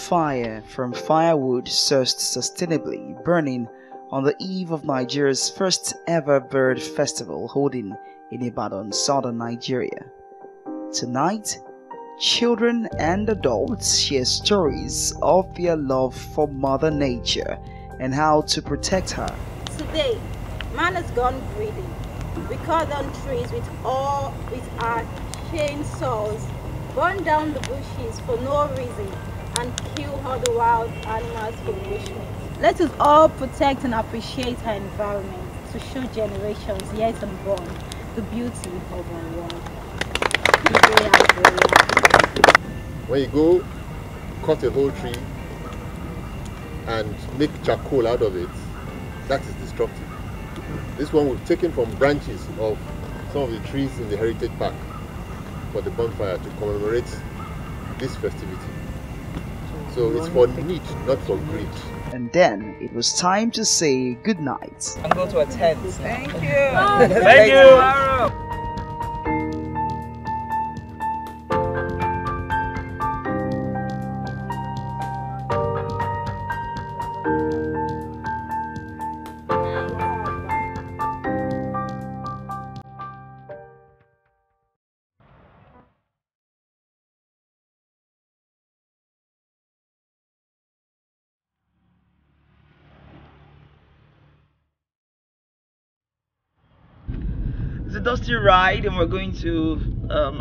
fire from firewood sourced sustainably burning on the eve of Nigeria's first ever bird festival holding in Ibadan, southern Nigeria. Tonight, children and adults share stories of their love for Mother Nature and how to protect her. Today, man has gone greedy. We cut down trees with our chainsaws, burn down the bushes for no reason, and kill all the wild animals for bushmeat. Let us all protect and appreciate our environment to show generations yet unborn the beauty of our world. When you go cut a whole tree and make charcoal out of it, that is destructive. This one we've taken from branches of some of the trees in the Heritage Park for the bonfire to commemorate this festivity. So it's for need, not for greed. And then it was time to say good night. And go to a tent. Thank you. Thank you. It's a dusty ride and we're going to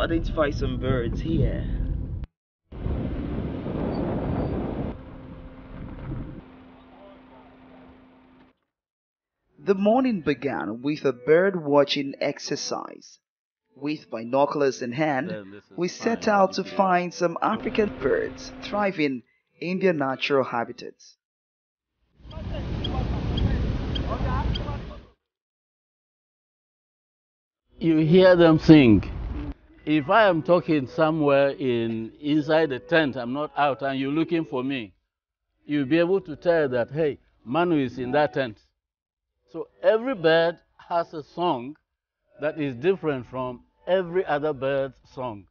identify some birds here. The morning began with a bird watching exercise. With binoculars in hand, we set out to find some African birds thriving in their natural habitats. You hear them sing. If I am talking somewhere inside the tent, I'm not out, and you're looking for me, you'll be able to tell that, hey, Manu is in that tent. So every bird has a song that is different from every other bird's song.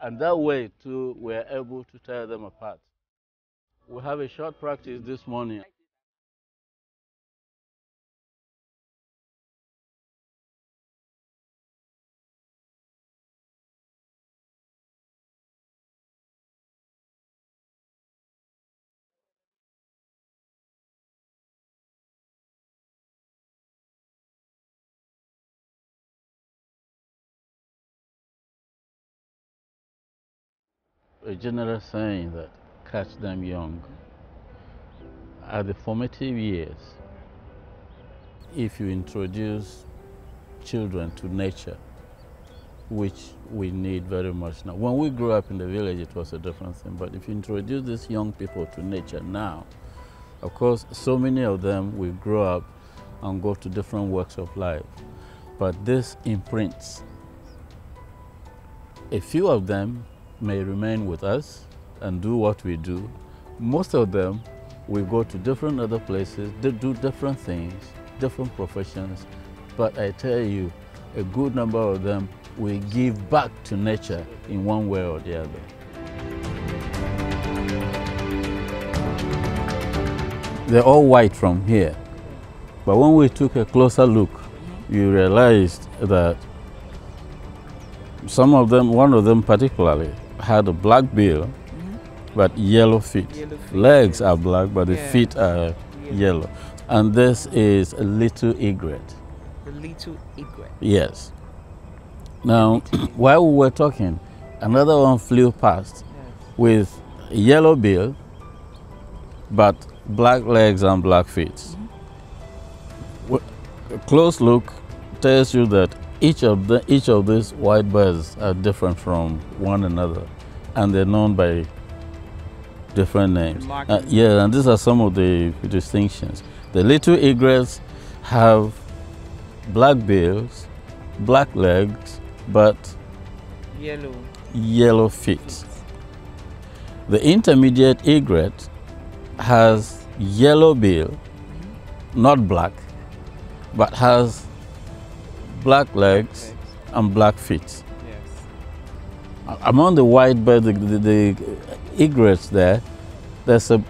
And that way, too, we're able to tell them apart. We have a short practice this morning. A general saying that catch them young. At the formative years, if you introduce children to nature, which we need very much now. When we grew up in the village, it was a different thing, but if you introduce these young people to nature now, of course, so many of them will grow up and go to different walks of life, but this imprints. A few of them may remain with us and do what we do. Most of them will go to different other places, they do different things, different professions, but I tell you, a good number of them will give back to nature in one way or the other. They're all white from here, but when we took a closer look, you realized that some of them, one of them particularly, had a black bill, but yellow feet. Legs are black, but the feet are yellow. And this is a little egret. The little egret. Yes. Now, while we were talking, another one flew past with a yellow bill, but black legs and black feet. A close look tells you that each of these white birds are different from one another, and they're known by different names. Yeah, and these are some of the distinctions. The little egrets have black bills, black legs, but yellow feet. The intermediate egret has yellow bill, not black, but has black legs and black feet. Yes. Among the white birds, the egrets there, there's a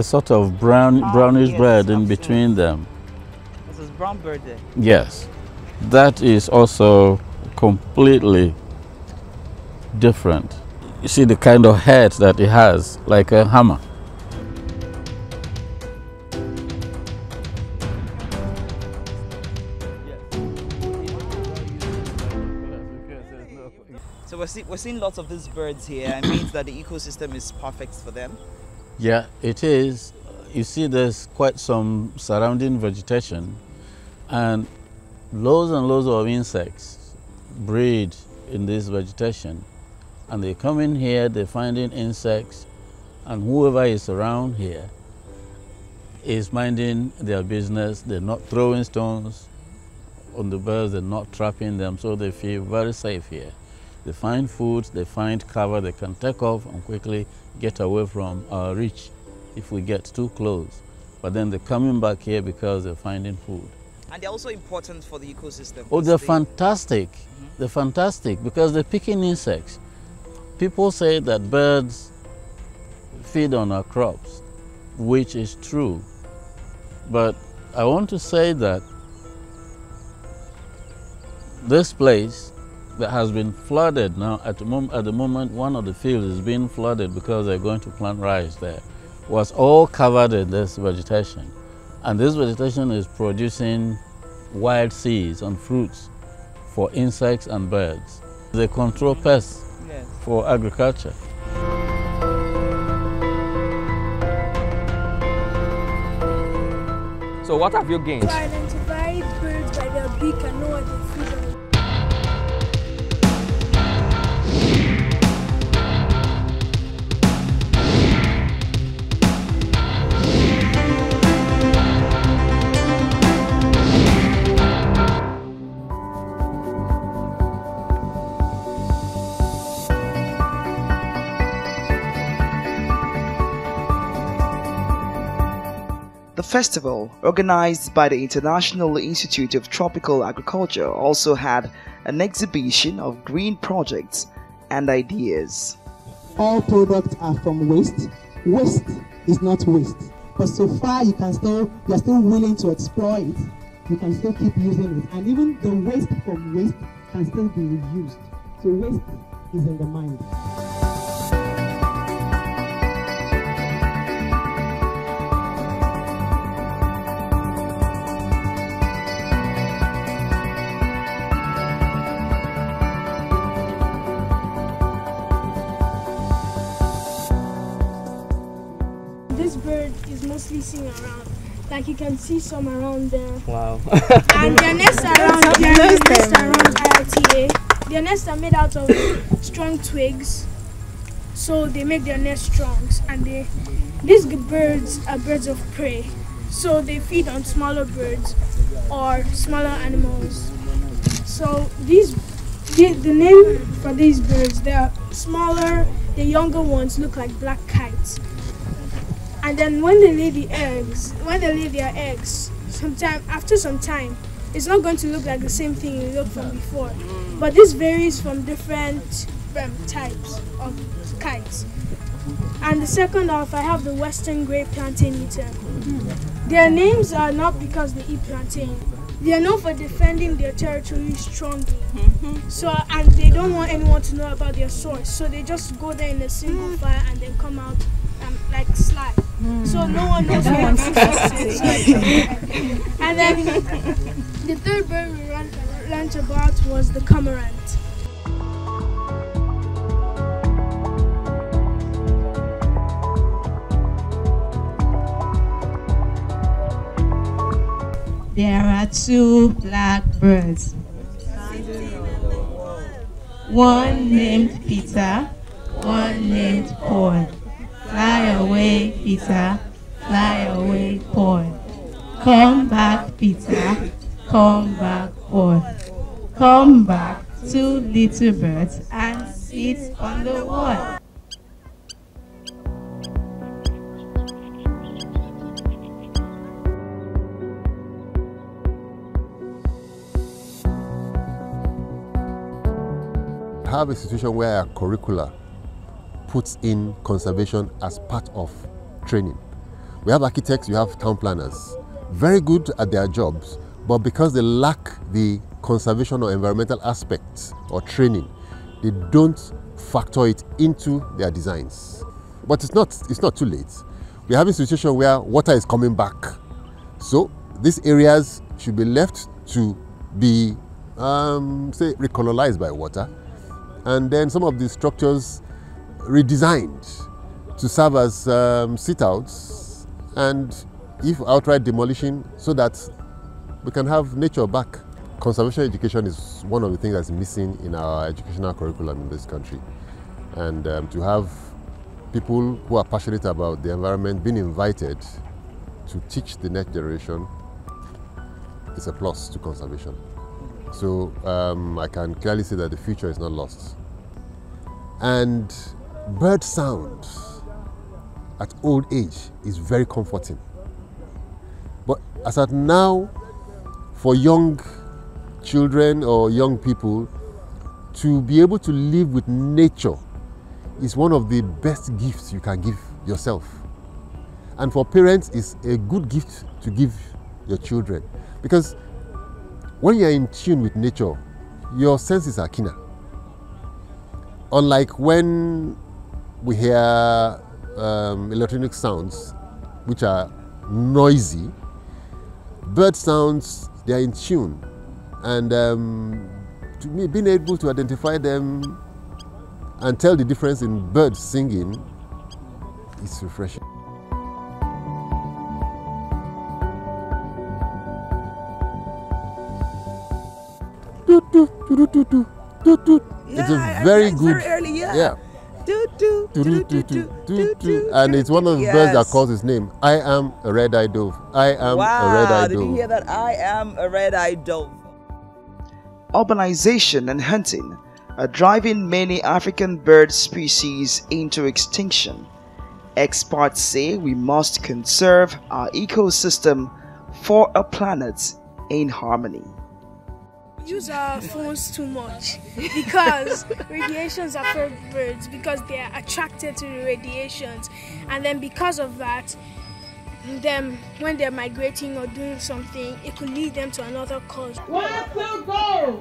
sort of brownish yes, bread in absolutely. between them. This is brown bird there. Yes, that is also completely different. You see the kind of head that it has, like a hammer. So we're seeing lots of these birds here. It means that the ecosystem is perfect for them. Yeah, it is. You see there's quite some surrounding vegetation, and loads of insects breed in this vegetation. And they come in here, they're finding insects, and whoever is around here is minding their business. They're not throwing stones on the birds, they're not trapping them, so they feel very safe here. They find food, they find cover, they can take off and quickly get away from our reach if we get too close. But then they're coming back here because they're finding food. And they're also important for the ecosystem. Oh, they're fantastic. They're fantastic because they're picking insects. People say that birds feed on our crops, which is true. But I want to say that this place that has been flooded now, at the moment one of the fields is being flooded because they're going to plant rice there, was all covered in this vegetation. And this vegetation is producing wild seeds and fruits for insects and birds. They control pests for agriculture. So what have you gained? To identify birds by their beak and know what they feed on. The festival, organized by the International Institute of Tropical Agriculture, also had an exhibition of green projects and ideas. All products are from waste. Waste is not waste. But so far you are still willing to explore it. You can still keep using it. And even the waste from waste can still be reused. So waste is in the mind. This bird is mostly seen around. Like you can see some around there. Wow. And their nests around IRTA. Their nests are made out of strong twigs. So they make their nest strong. And these birds are birds of prey. So they feed on smaller birds or smaller animals. So the name for these birds, they are smaller, the younger ones look like black kites. And then when they lay their eggs, after some time, it's not going to look like the same thing it looked from before. But this varies from different types of kites. And the second off, I have the Western Grey Plantain Eater. Their names are not because they eat plantain. They are known for defending their territory strongly. So, and they don't want anyone to know about their source. So they just go there in a single file and then come out like slide. So no one knows where their source is. And then the third bird we learned about was the cormorant. There are two black birds. One named Peter, one named Paul. Fly away, Peter, fly away, Paul. Come back, Peter, come back, Paul. Come back, two little birds, and sit on the wall. Have a situation where our curricula puts in conservation as part of training. We have architects, we have town planners, very good at their jobs, but because they lack the conservation or environmental aspects or training, they don't factor it into their designs. But it's not too late. We're having a situation where water is coming back. So these areas should be left to be, say, recolonized by water, and then some of the structures redesigned to serve as sit-outs, and if outright demolition, so that we can have nature back. Conservation education is one of the things that's missing in our educational curriculum in this country, and to have people who are passionate about the environment being invited to teach the next generation is a plus to conservation. So I can clearly say that the future is not lost. And bird sound at old age is very comforting. But as at now, for young children or young people to be able to live with nature is one of the best gifts you can give yourself. And for parents, it's a good gift to give your children, because when you are in tune with nature, your senses are keener. Unlike when we hear electronic sounds which are noisy, bird sounds, they are in tune, and to me, being able to identify them and tell the difference in birds singing is refreshing. It's a very good, very early, yeah. And it's one of the birds that calls its name. I am a red-eyed dove. I am a red-eyed dove. Did you hear that? I am a red-eyed dove. Urbanization and hunting are driving many African bird species into extinction. Experts say we must conserve our ecosystem for a planet in harmony. We use our phones too much because radiations affect birds because they are attracted to the radiations, and then because of that, when they're migrating or doing something, it could lead them to another cause. One, two, go!